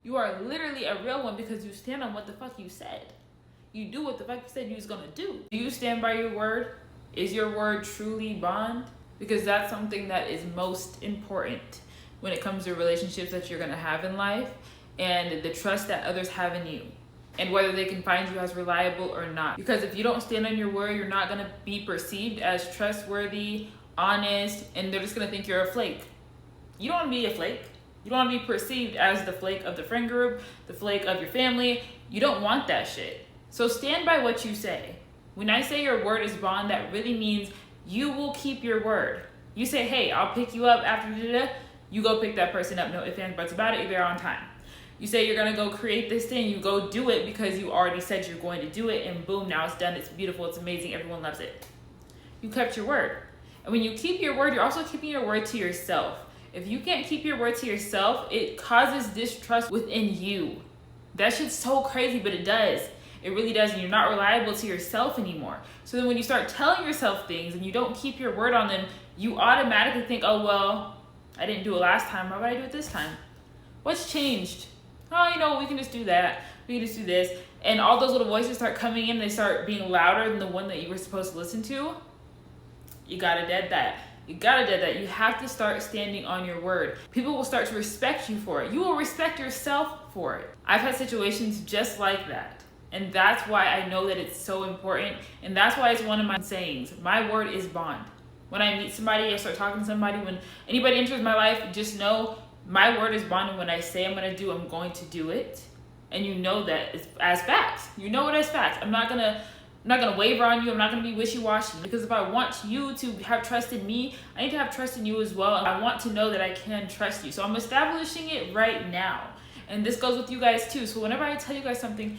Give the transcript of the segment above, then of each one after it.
You are literally a real one because you stand on what the fuck you said. You do what the fuck you said you was gonna do. Do you stand by your word? Is your word truly bond? Because that's something that is most important when it comes to relationships that you're gonna have in life, and the trust that others have in you, and whether they can find you as reliable or not. Because if you don't stand on your word, you're not gonna be perceived as trustworthy, honest, and they're just gonna think you're a flake. You don't wanna be a flake. You don't wanna be perceived as the flake of the friend group, the flake of your family. You don't want that shit. So stand by what you say. When I say your word is bond, that really means you will keep your word. You say, hey, I'll pick you up after da-da-da. You go pick that person up. No ifs, ands, buts about it. You're there on time. You say you're gonna go create this thing. You go do it because you already said you're going to do it, and boom, now it's done. It's beautiful. It's amazing. Everyone loves it. You kept your word. And when you keep your word, you're also keeping your word to yourself. If you can't keep your word to yourself, it causes distrust within you. That shit's so crazy, but it does. It really does, and you're not reliable to yourself anymore. So then when you start telling yourself things and you don't keep your word on them, you automatically think, oh, well, I didn't do it last time. Why would I do it this time? What's changed? Oh, you know, we can just do that. We can just do this. And all those little voices start coming in. They start being louder than the one that you were supposed to listen to. You gotta dead that. You gotta dead that. You have to start standing on your word. People will start to respect you for it. You will respect yourself for it. I've had situations just like that. And that's why I know that it's so important. And that's why it's one of my sayings. My word is bond. When I meet somebody, I start talking to somebody, when anybody enters my life, just know my word is bond. And when I say I'm gonna do, I'm going to do it. And you know that it's as facts. You know it as facts. I'm not gonna waver on you. I'm not gonna be wishy-washy. Because if I want you to have trust in me, I need to have trust in you as well. I want to know that I can trust you. So I'm establishing it right now. And this goes with you guys too. So whenever I tell you guys something,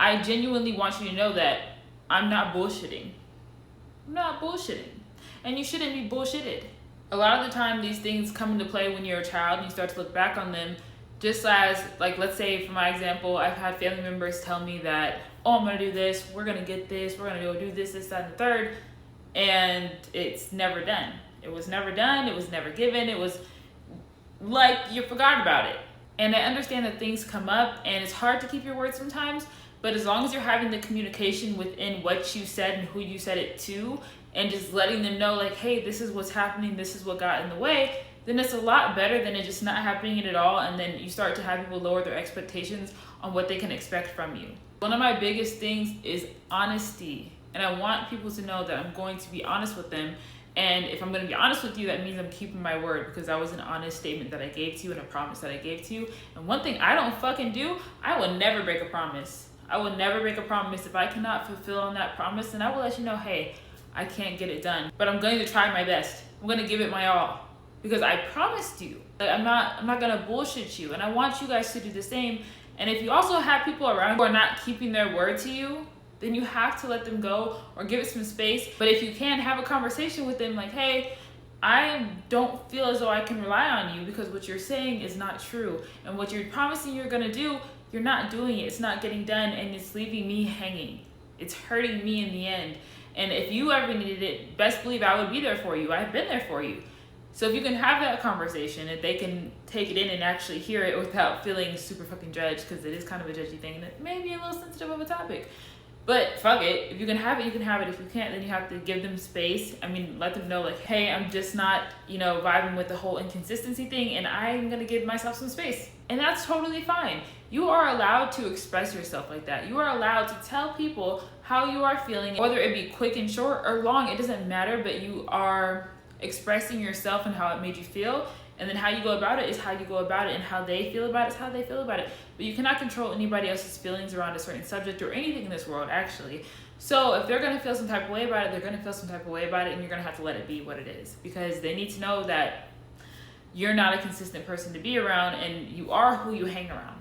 I genuinely want you to know that I'm not bullshitting. I'm not bullshitting. And you shouldn't be bullshitted. A lot of the time, these things come into play when you're a child and you start to look back on them. Just as, like, let's say for my example, I've had family members tell me that, oh, I'm gonna do this, we're gonna get this, we're gonna go do this, that, and the third. And it's never done. It was never done, it was never given, it was like you forgot about it. And I understand that things come up and it's hard to keep your word sometimes. But as long as you're having the communication within what you said and who you said it to, and just letting them know, like, hey, this is what's happening, this is what got in the way, then it's a lot better than it just not happening at all. And then you start to have people lower their expectations on what they can expect from you. One of my biggest things is honesty. And I want people to know that I'm going to be honest with them. And if I'm going to be honest with you, that means I'm keeping my word, because that was an honest statement that I gave to you and a promise that I gave to you. And one thing I don't fucking do, I will never break a promise. I will never break a promise. If I cannot fulfill on that promise, then I will let you know, hey, I can't get it done. But I'm going to try my best. I'm going to give it my all. Because I promised you. Like, I'm not going to bullshit you. And I want you guys to do the same. And if you also have people around who are not keeping their word to you, then you have to let them go or give it some space. But if you can, have a conversation with them like, hey, I don't feel as though I can rely on you because what you're saying is not true. And what you're promising you're going to do, you're not doing it. It's not getting done, and it's leaving me hanging. It's hurting me in the end. And if you ever needed it, best believe I would be there for you. I've been there for you. So if you can have that conversation, if they can take it in and actually hear it without feeling super fucking judged, because it is kind of a judgy thing and it may be a little sensitive of a topic. But fuck it. If you can have it, you can have it. If you can't, then you have to give them space. I mean, let them know, like, hey, I'm just not, vibing with the whole inconsistency thing, and I'm going to give myself some space. And that's totally fine. You are allowed to express yourself like that. You are allowed to tell people how you are feeling, whether it be quick and short or long, it doesn't matter, but you are expressing yourself and how it made you feel. And then how you go about it is how you go about it, and how they feel about it is how they feel about it. But you cannot control anybody else's feelings around a certain subject or anything in this world, actually. So if they're going to feel some type of way about it, they're going to feel some type of way about it, and you're going to have to let it be what it is. Because they need to know that you're not a consistent person to be around, and you are who you hang around.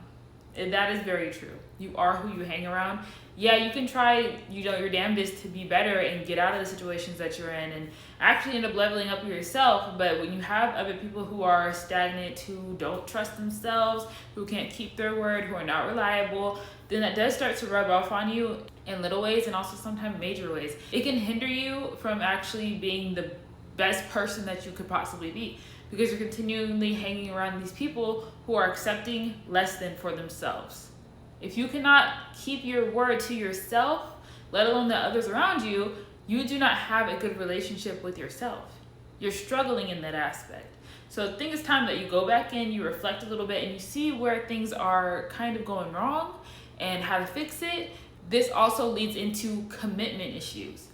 And that is very true. You are who you hang around. Yeah, you can try, your damnedest to be better and get out of the situations that you're in and actually end up leveling up yourself. But when you have other people who are stagnant, who don't trust themselves, who can't keep their word, who are not reliable, then that does start to rub off on you in little ways and also sometimes major ways. It can hinder you from actually being the best person that you could possibly be. because you're continually hanging around these people who are accepting less than for themselves. If you cannot keep your word to yourself, let alone the others around you, you do not have a good relationship with yourself. You're struggling in that aspect. So I think it's time that you go back in, you reflect a little bit, and you see where things are kind of going wrong and how to fix it. This also leads into commitment issues.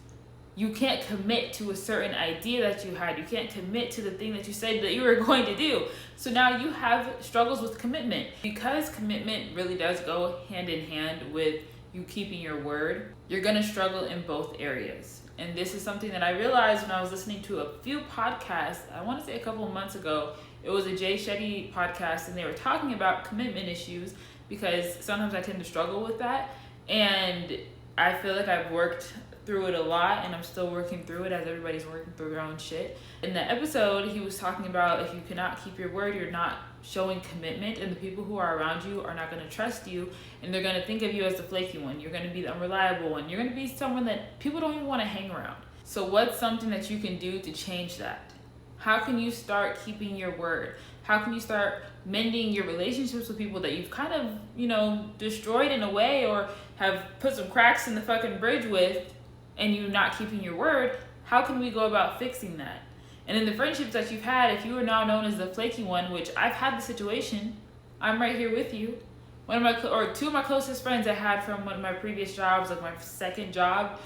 You can't commit to a certain idea that you had. You can't commit to the thing that you said that you were going to do. So now you have struggles with commitment. Because commitment really does go hand in hand with you keeping your word, you're going to struggle in both areas. And this is something that I realized when I was listening to a few podcasts. I want to say a couple of months ago. It was a Jay Shetty podcast, and they were talking about commitment issues because sometimes I tend to struggle with that. And I feel like I've worked through it a lot, and I'm still working through it as everybody's working through their own shit. In the episode, he was talking about if you cannot keep your word, you're not showing commitment, and the people who are around you are not going to trust you, and they're going to think of you as the flaky one. You're going to be the unreliable one. You're going to be someone that people don't even want to hang around. So what's something that you can do to change that? How can you start keeping your word? How can you start mending your relationships with people that you've kind of, destroyed in a way, or have put some cracks in the fucking bridge with, and you not keeping your word? How can we go about fixing that? And in the friendships that you've had, if you are now known as the flaky one, which I've had the situation, I'm right here with you. Two of my closest friends I had from one of my previous jobs, like my second job,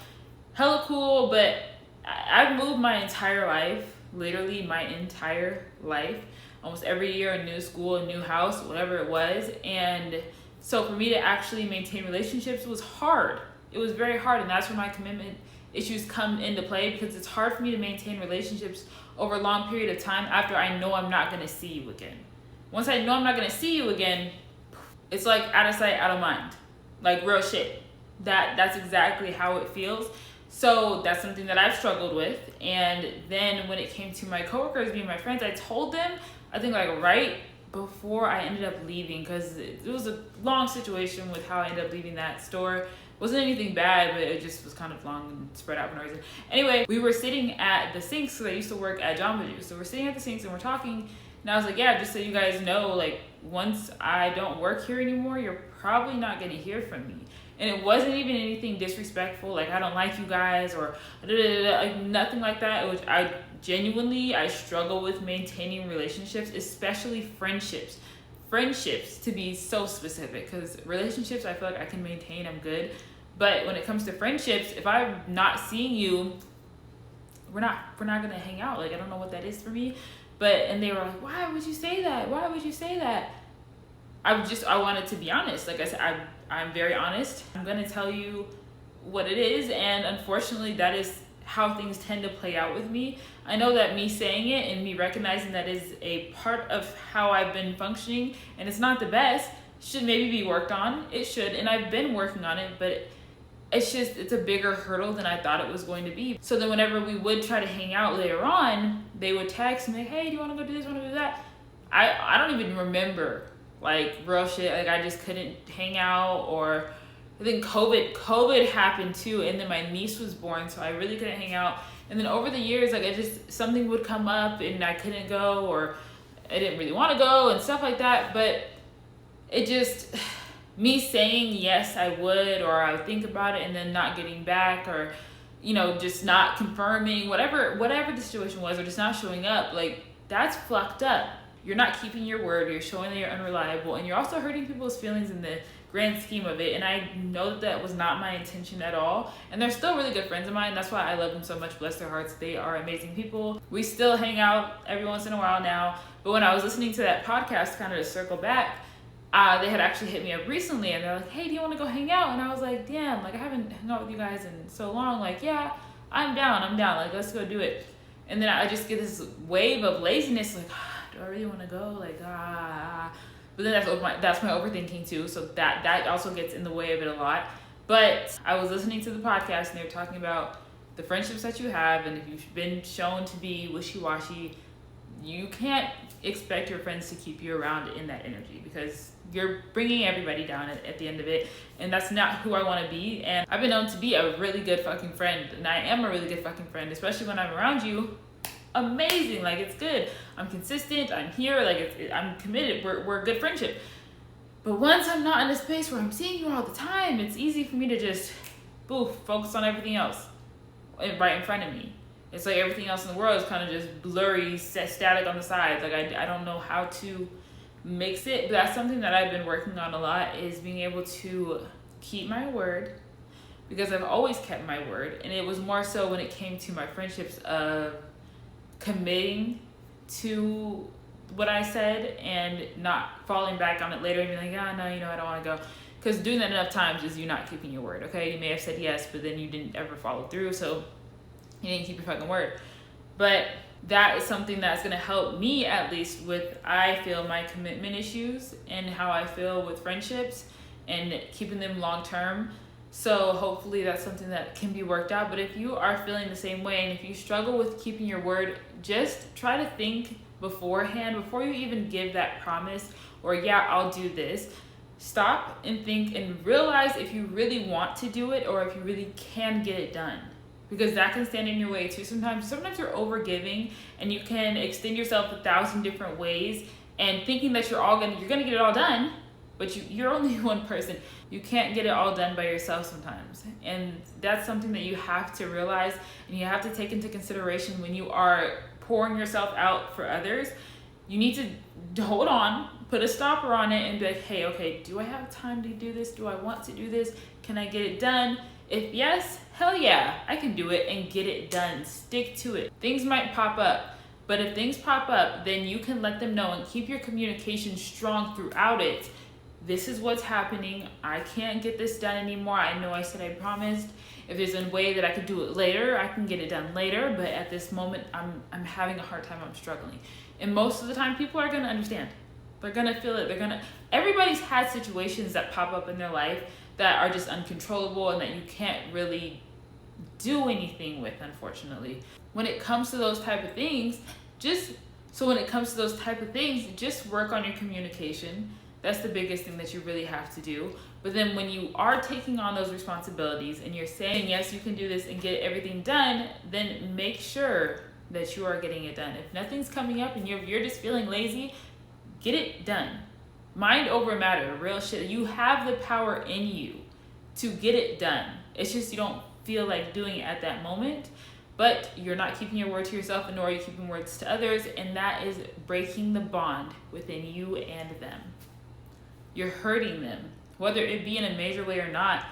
hella cool, but I've moved my entire life, literally my entire life, almost every year, a new school, a new house, whatever it was. And so for me to actually maintain relationships was hard. It was very hard, and that's where my commitment issues come into play, because it's hard for me to maintain relationships over a long period of time after I know I'm not going to see you again. Once I know I'm not going to see you again, it's like out of sight, out of mind. Like real shit. That's exactly how it feels. So that's something that I've struggled with. And then when it came to my coworkers being my friends, I told them, I think like right before I ended up leaving, because it was a long situation with how I ended up leaving that store. Wasn't anything bad, but it just was kind of long and spread out for no reason. Anyway, we were sitting at the sinks, because I used to work at Jamba Juice. So we're sitting at the sinks and we're talking, and I was like, yeah, just so you guys know, like, once I don't work here anymore, you're probably not going to hear from me. And it wasn't even anything disrespectful, like I don't like you guys, or like nothing like that. Which I struggle with maintaining relationships, especially friendships. Friendships, to be so specific, because relationships I feel like I can maintain, I'm good. But when it comes to friendships, if I'm not seeing you, we're not gonna hang out. Like, I don't know what that is for me. And they were like, why would you say that? Why would you say that? I wanted to be honest. Like I said, I'm very honest. I'm gonna tell you what it is, and unfortunately that is how things tend to play out with me. I know that me saying it and me recognizing that is a part of how I've been functioning, and it's not the best, should maybe be worked on. It should, and I've been working on it, but it's a bigger hurdle than I thought it was going to be. So then whenever we would try to hang out later on, they would text me like, hey, do you want to go do this, want to do that? I don't even remember, like, real shit. Like, I just couldn't hang out. Or I think COVID happened too, and then my niece was born, so I really couldn't hang out. And then over the years, like, something would come up and I couldn't go, or I didn't really want to go and stuff like that. But it just, me saying yes I would, or I would think about it and then not getting back, or just not confirming, whatever the situation was, or just not showing up, like, that's fucked up. You're not keeping your word, you're showing that you're unreliable, and you're also hurting people's feelings in the grand scheme of it. And I know that was not my intention at all, and they're still really good friends of mine. That's why I love them so much. Bless their hearts, they are amazing people. We still hang out every once in a while now. But when I was listening to that podcast, kind of to circle back, they had actually hit me up recently, and they're like, hey, do you want to go hang out? And I was like, damn, like, I haven't hung out with you guys in so long. Like, yeah, I'm down, like, let's go do it. And then I just get this wave of laziness, like, do I really want to go? Like, But then that's my overthinking too. So that also gets in the way of it a lot. But I was listening to the podcast, and they were talking about the friendships that you have, and if you've been shown to be wishy-washy, you can't expect your friends to keep you around in that energy, because you're bringing everybody down at the end of it, and that's not who I want to be. And I've been known to be a really good fucking friend, and I am a really good fucking friend, especially when I'm around you. amazing. Like, it's good. I'm consistent. I'm here. Like, I'm committed. We're a good friendship. But once I'm not in a space where I'm seeing you all the time, it's easy for me to just, focus on everything else right in front of me. It's like everything else in the world is kind of just blurry, static on the sides. Like, I don't know how to mix it. But that's something that I've been working on a lot, is being able to keep my word, because I've always kept my word. And it was more so when it came to my friendships of committing to what I said and not falling back on it later and being like, oh, no, I don't want to go. Because doing that enough times is you not keeping your word, okay? You may have said yes, but then you didn't ever follow through, so you didn't keep your fucking word. But that is something that's going to help me, at least, with, I feel, my commitment issues and how I feel with friendships and keeping them long term. So hopefully that's something that can be worked out. But if you are feeling the same way, and if you struggle with keeping your word, just try to think beforehand, before you even give that promise, or yeah, I'll do this. Stop and think and realize if you really want to do it, or if you really can get it done. Because that can stand in your way too. Sometimes you're over giving, and you can extend yourself 1,000 different ways, and thinking that you're gonna get it all done, but you're only one person. You can't get it all done by yourself sometimes. And that's something that you have to realize, and you have to take into consideration when you are pouring yourself out for others. You need to hold on, put a stopper on it, and be like, hey, okay, do I have time to do this? Do I want to do this? Can I get it done? If yes, hell yeah, I can do it and get it done. Stick to it. Things might pop up, but if things pop up, then you can let them know and keep your communication strong throughout it. This is what's happening. I can't get this done anymore. I know I said I promised. If there's a way that I could do it later, I can get it done later. But at this moment, I'm having a hard time. I'm struggling. And most of the time, people are going to understand. They're going to feel it. Everybody's had situations that pop up in their life that are just uncontrollable and that you can't really do anything with, unfortunately. When it comes to those type of things, just work on your communication. That's the biggest thing that you really have to do. But then when you are taking on those responsibilities and you're saying, yes, you can do this and get everything done, then make sure that you are getting it done. If nothing's coming up and you're just feeling lazy, get it done. Mind over matter, real shit. You have the power in you to get it done. It's just you don't feel like doing it at that moment, but you're not keeping your word to yourself, and nor are you keeping words to others, and that is breaking the bond within you and them. You're hurting them, whether it be in a major way or not.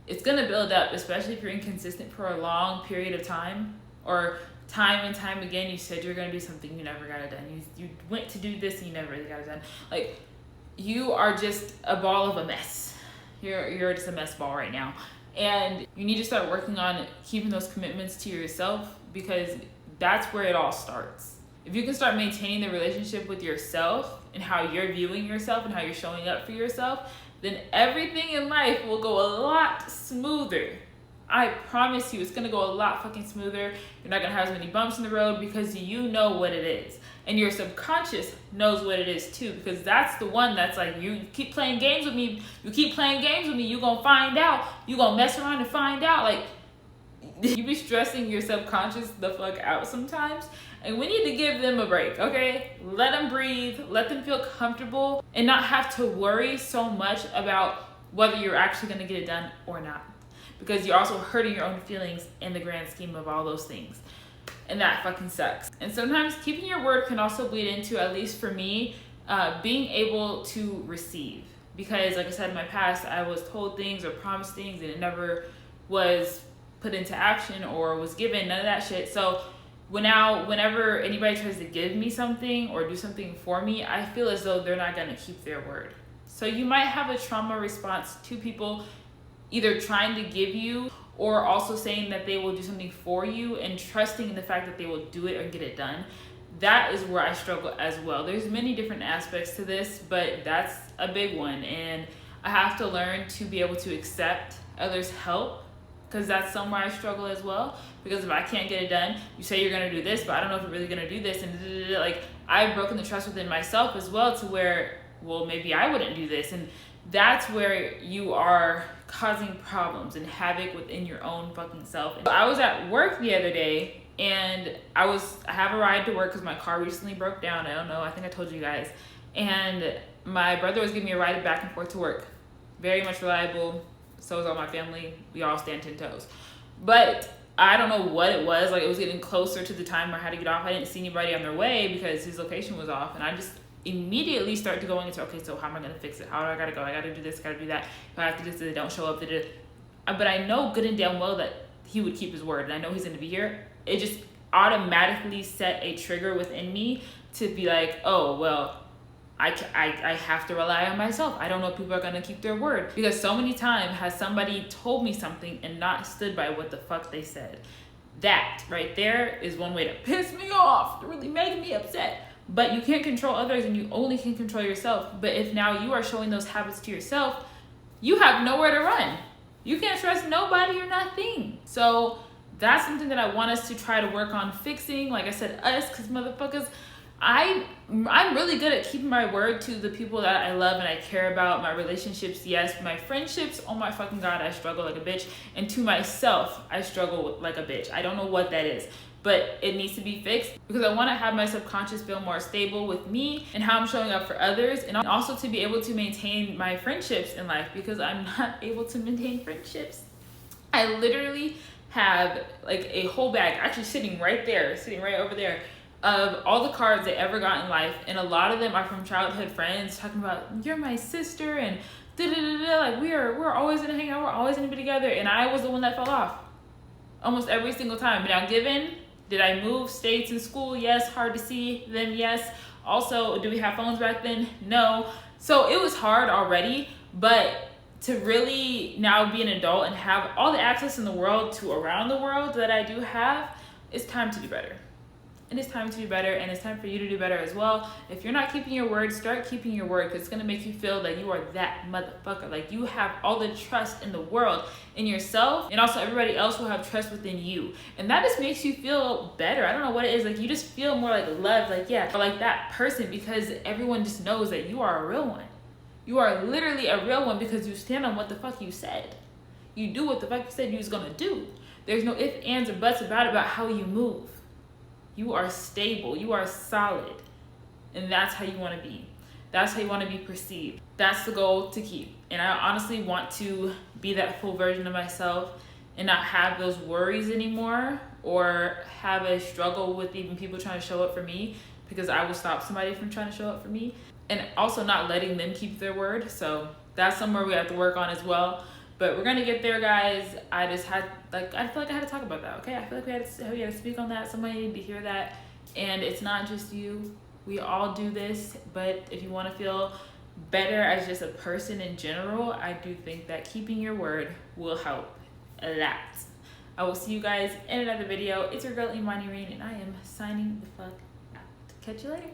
It's gonna build up, especially if you're inconsistent for a long period of time, or time and time again you said you're gonna do something, you never got it done. You went to do this and you never really got it done. Like, you are just a ball of a mess. You're just a mess ball right now. And you need to start working on keeping those commitments to yourself, because that's where it all starts. If you can start maintaining the relationship with yourself and how you're viewing yourself and how you're showing up for yourself, then everything in life will go a lot smoother. I promise you, it's gonna go a lot fucking smoother. You're not gonna have as many bumps in the road, because you know what it is. And your subconscious knows what it is too, because that's the one that's like, you keep playing games with me, you gonna find out. You gonna mess around and find out. Like, you be stressing your subconscious the fuck out sometimes. And we need to give them a break, okay? Let them breathe, let them feel comfortable, and not have to worry so much about whether you're actually gonna get it done or not. Because you're also hurting your own feelings in the grand scheme of all those things. And that fucking sucks. And sometimes keeping your word can also bleed into, at least for me, being able to receive. Because like I said, in my past, I was told things or promised things and it never was put into action or was given, none of that shit. So whenever anybody tries to give me something or do something for me, I feel as though they're not gonna keep their word. So you might have a trauma response to people either trying to give you or also saying that they will do something for you and trusting in the fact that they will do it or get it done. That is where I struggle as well. There's many different aspects to this, but that's a big one. And I have to learn to be able to accept others' help, because that's somewhere I struggle as well. Because if I can't get it done, you say you're gonna do this, but I don't know if you're really gonna do this. And like, I've broken the trust within myself as well, to where, well, maybe I wouldn't do this. And that's where you are causing problems and havoc within your own fucking self. I was at work the other day and I have a ride to work because my car recently broke down. I don't know, I think I told you guys. And my brother was giving me a ride back and forth to work. Very much reliable. So is all my family. We all stand 10 toes. But I don't know what it was. Like, it was getting closer to the time where I had to get off. I didn't see anybody on their way because his location was off. And I just immediately started going into, okay, so how am I going to fix it? How do I got to go? I got to do this, got to do that. If I have to do this, they don't show up. But I know good and damn well that he would keep his word. And I know he's going to be here. It just automatically set a trigger within me to be like, oh, well, I have to rely on myself. I don't know if people are gonna keep their word, because so many times has somebody told me something and not stood by what the fuck they said. That right there is one way to piss me off, to really make me upset. But you can't control others and you only can control yourself. But if now you are showing those habits to yourself, you have nowhere to run. You can't trust nobody or nothing. So that's something that I want us to try to work on fixing. Like I said, us, because motherfuckers, I'm really good at keeping my word to the people that I love and I care about. My relationships, yes. My friendships, oh my fucking God, I struggle like a bitch. And to myself, I struggle like a bitch. I don't know what that is, but it needs to be fixed, because I want to have my subconscious feel more stable with me and how I'm showing up for others, and also to be able to maintain my friendships in life, because I'm not able to maintain friendships. I literally have like a whole bag, actually sitting right over there, of all the cards I ever got in life, and a lot of them are from childhood friends talking about, you're my sister, and like we're always gonna hang out, we're always gonna be together, and I was the one that fell off almost every single time. But now, given, did I move states in school? Yes. Hard to see them? Yes. Also, do we have phones back then? No. So it was hard already, but to really now be an adult and have all the access in the world to around the world that I do have, it's time to do better. It is time to do better, and it's time for you to do better as well. If you're not keeping your word, start keeping your word, because it's going to make you feel that you are that motherfucker. Like, you have all the trust in the world in yourself, and also everybody else will have trust within you. And that just makes you feel better. I don't know what it is. Like, you just feel more like loved, like, yeah, or like that person, because everyone just knows that you are a real one. You are literally a real one because you stand on what the fuck you said. You do what the fuck you said you was going to do. There's no ifs, ands, or buts about how you move. You are stable, you are solid, and that's how you want to be. That's how you want to be perceived. That's the goal to keep. And I honestly want to be that full version of myself and not have those worries anymore, or have a struggle with even people trying to show up for me, because I will stop somebody from trying to show up for me, and also not letting them keep their word. So that's somewhere we have to work on as well. But we're gonna get there, guys. I feel like I had to talk about that, okay? I feel like we had to speak on that. Somebody needed to hear that. And it's not just you. We all do this. But if you want to feel better as just a person in general, I do think that keeping your word will help a lot. I will see you guys in another video. It's your girl, Imani Rain, and I am signing the fuck out. Catch you later.